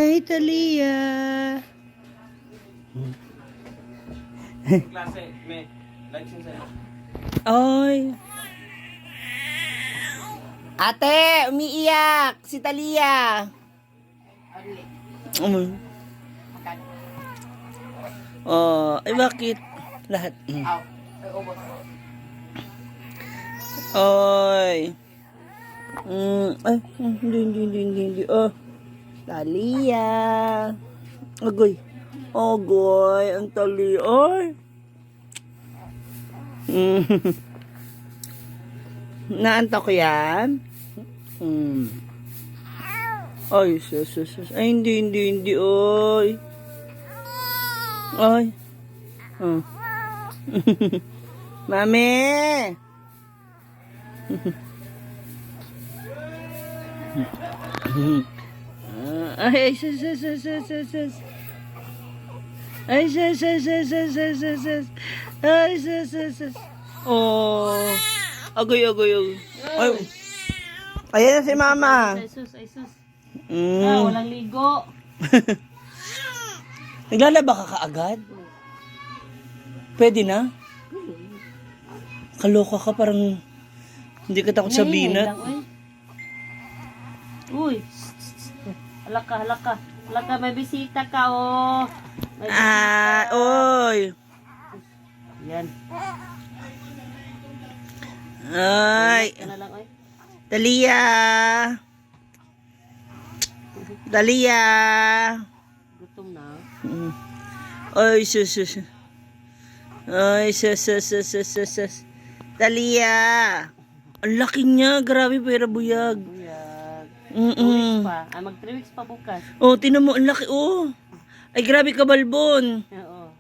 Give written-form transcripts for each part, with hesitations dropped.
Hey, Talia. Klase, may license sa'yo. Oy. Ate, umiiyak. Si Talia. Oh, ay bakit? Lahat. Oy. Ay, hindi. Oh. Talia. Agoy. Agoy, ang Talia. Oy. Naantok yan? Ay, sus. Ay, hindi. Oy. Ay. Oh. Mami. Ay, sus. Ay, sus. Ay, sus. Oh. Agoy. Ay. Ayan na si Mama. Ay sus. Ah, walang ligo. Naglalaba ka kaagad? Pwede na? Kaloka ka, parang hindi ka takot sa binat. Uy. Halaka. May bisita ka, oh. May bisita. Oy. Yan. Ay. Ito na lang, oy. Dalia. Gutom na. Ay, sus. Ay, sus. Dalia. Ang laki niya. Grabe, pera buyag. Buyag. 2 Mm-mm. weeks pa. Ah, mag 3 weeks pa bukas. Oh, tinan mo. Ang laki, oh. Ay, grabe ka, balbon. Oo.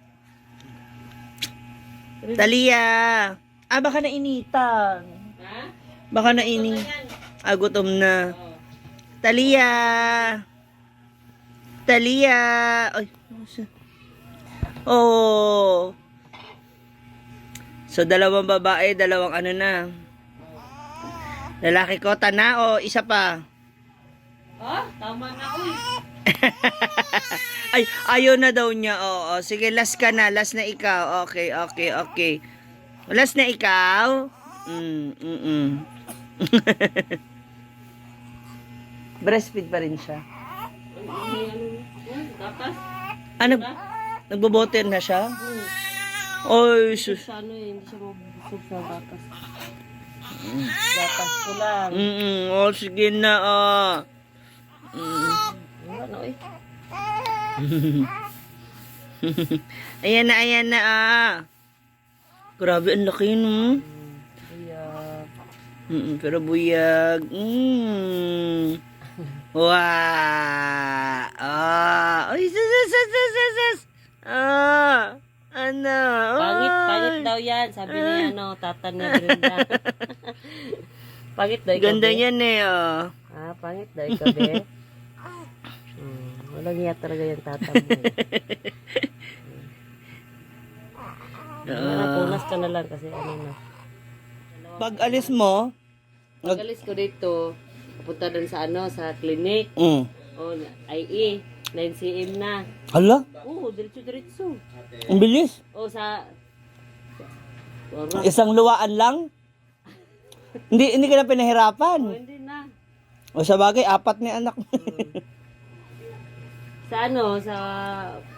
Dalia. Baka nainitan. Ha? Baka naini. Gutom na. Oo. Talia. Ay. Oh. So, 2 babae, 2 ano na. Lalaki ko, tana o isa pa. Oh, tama na, uy. Ay, ayaw na daw niya. Oo. Sige, last ka na. Last na ikaw. Okay. Last na ikaw. Breastfeed pa rin siya. Tapos? Ano? Nagboboter na siya? Oy, sus. Sa ano hindi siya mabusog sa batas. Batas ko lang. Oh, sige na, Wala na, uy. Ayan na, Grabe, ang laki, no? Buyag. Pero buyag. Wow! Ay, sus! Ano? Pangit daw yan. Sabi niya, tata niya Brenda. Pangit daw ikaw, Ganda be. niyan eh, Pangit daw ikaw, be. Walang iya talaga yung tata mo. Punas ka na lang kasi ano na. Pag alis mo, Pag-alis ko dito, pupunta doon sa sa clinic. O, IE. 9 cm na. Hala, Oo, diretso. ang bilis. O, sa... Isang luwaan lang. Hindi ka na pinahirapan. Hindi na. O sa bagay, 4 ni anak mo. Sa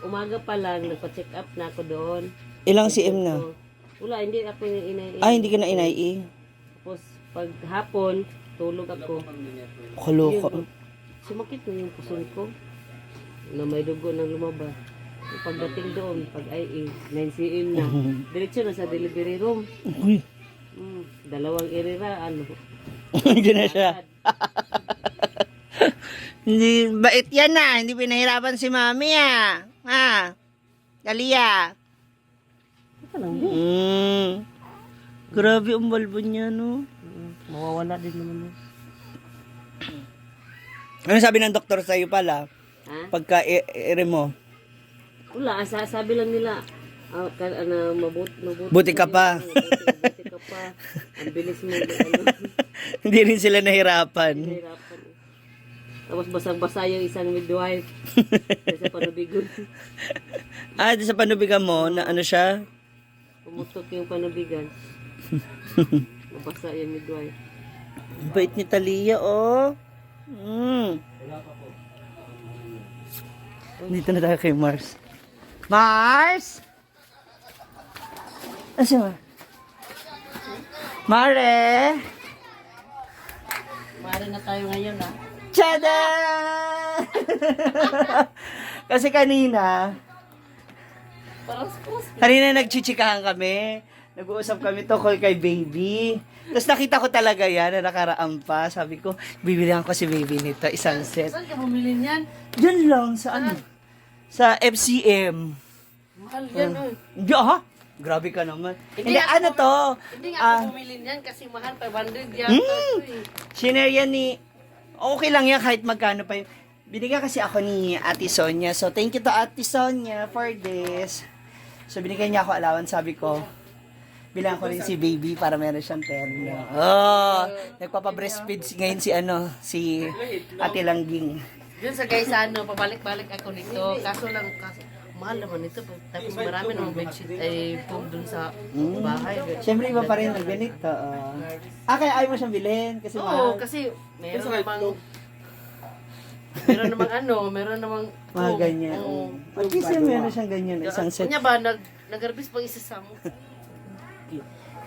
umaga pa lang, nagpa-check up na ako doon. Ilang CM na? Wala, hindi ako inay. Hindi ka na inai. Tapos, pag hapon, tulog ako. Kaloka. Sumakit na yung puson ko. Na may dugo nang lumabas. Pagdating doon, pag IE, 9 cm na. Diretso na sa delivery room. Uy, 2 irira, hindi na siya. Hindi, bait yan na. Hindi pinahirapan si mami Dalia. Ito lang, Grabe ang balbon niya, no? mawawala din naman yun. Ano sabi ng doktor sa'yo pala? Ha? Pagka i-re mo? Wala, sabi lang nila, mabuti Buti ka pa. Buti ka pa. Ang bilis mo. Hindi rin sila nahirapan. Nahirapan. Tapos basang-basa yung isang midwife. Sa panubigan. Ah, di sa panubigan mo, na ano siya? Pumutok yung panubigan. Nabasa yung midwife. Ang bait ni Talia, oh. Dito na tayo kay Mars. Mars! Asa mo? Mare! Mare na tayo ngayon, ha? Tada! Kasi kanina nagchichikahan kami. Nag-uusap kami tungkol kay baby. Tapos nakita ko talaga yan na nakaraan pa. Sabi ko, bibilihan ko si baby nito, isang set. Saan ka bumili niyan? Diyan lang, sa ano? Sa FCM. Mahal yan, Hindi, ha? Grabe ka naman. Hindi, ako ano to? Hindi nga ako bumili niyan kasi mahal, 500 yan. Shiner yan ni... Okay lang yan kahit magkano pa yun. Binigyan kasi ako ni Ate Sonia. So, thank you to Ate Sonia for this. So, binigyan niya ako alawan. Sabi ko, bilang ko rin si baby para meron siyang terno. Oh, nagpapa-breastfeed ngayon si Ate Langging. Yun sa guys, pabalik-balik ako nito. Kaso mahal naman ito. Tapos marami namang bedsheet ay foam dun sa bahay. Siyempre, iba pa rin ang ganito. Kaya ayaw mo siyang bilhin kasi Oo, mahal. kasi meron namang Mga ganyan. Oo. At least meron siyang ganyan, isang set. Kanya ba, nag-arbis pang isa sa mo?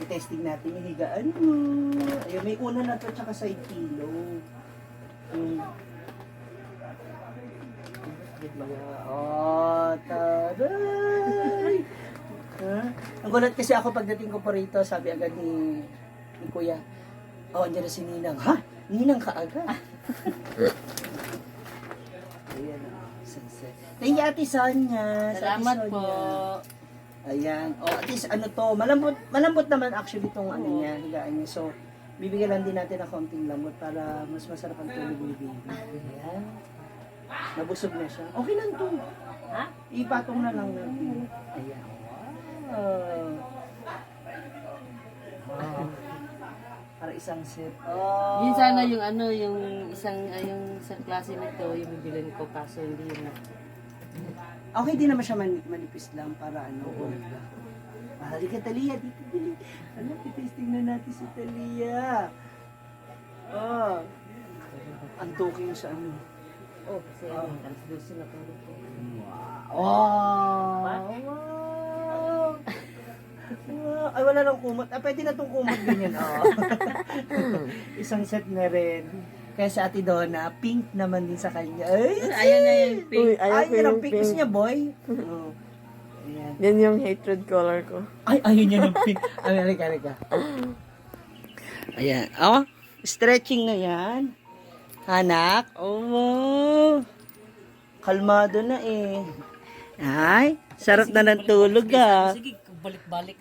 I-testing natin yung higaan mo. Ayun, may una na to tsaka side pillow. Taray! Ang gulat kasi ako pagdating ko po rito, sabi agad ni Kuya, andyan na si Ninang. Ha? Ninang ka agad? Ayan, sunset. Thank you, Ate Sonia. Salamat Ate po. Sonia. Ayan. At least malambot naman actually itong niya, higaan niya. So, bibigyan lang din natin ng konting lamot para mas masarap ang tulog ni baby. Ayan. Nabusog na siya. Okay lang to. Ha? Ipatong na lang natin. Ayan. Wow. Para isang set. Yun sana yung yung isang klase nito, yung bibilin ko kaso hindi yun na. Okay din naman siya manipis lang para halika Talia, dito dili. Testing na natin si Talia. Antukin sa Kasi alas 12 na tulog ko. Wow! Ay, wala lang kumot. Pwede na itong kumot ganyan. Isang set na rin. Kaya sa Ate Donna, pink naman din sa kanya. Ay, Ayan na yung pink. Ayun ang pink. Gusto niya, boy. Ayan. Yan yung hatred color ko. Ayun yan ang pink. Halika. Ayan. Stretching na yan. Anak. Kalmado na eh. Ay, sarap na ng tulog Sige, balik-balik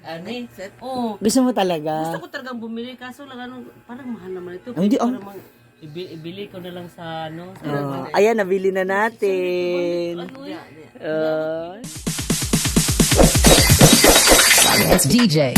Oo. Gusto mo talaga? Gusto ko talagang bumili kaso lang parang mahal naman ito. Hindi, Parang ibili ko na lang sa Ayan, nabili na natin. It's DJ.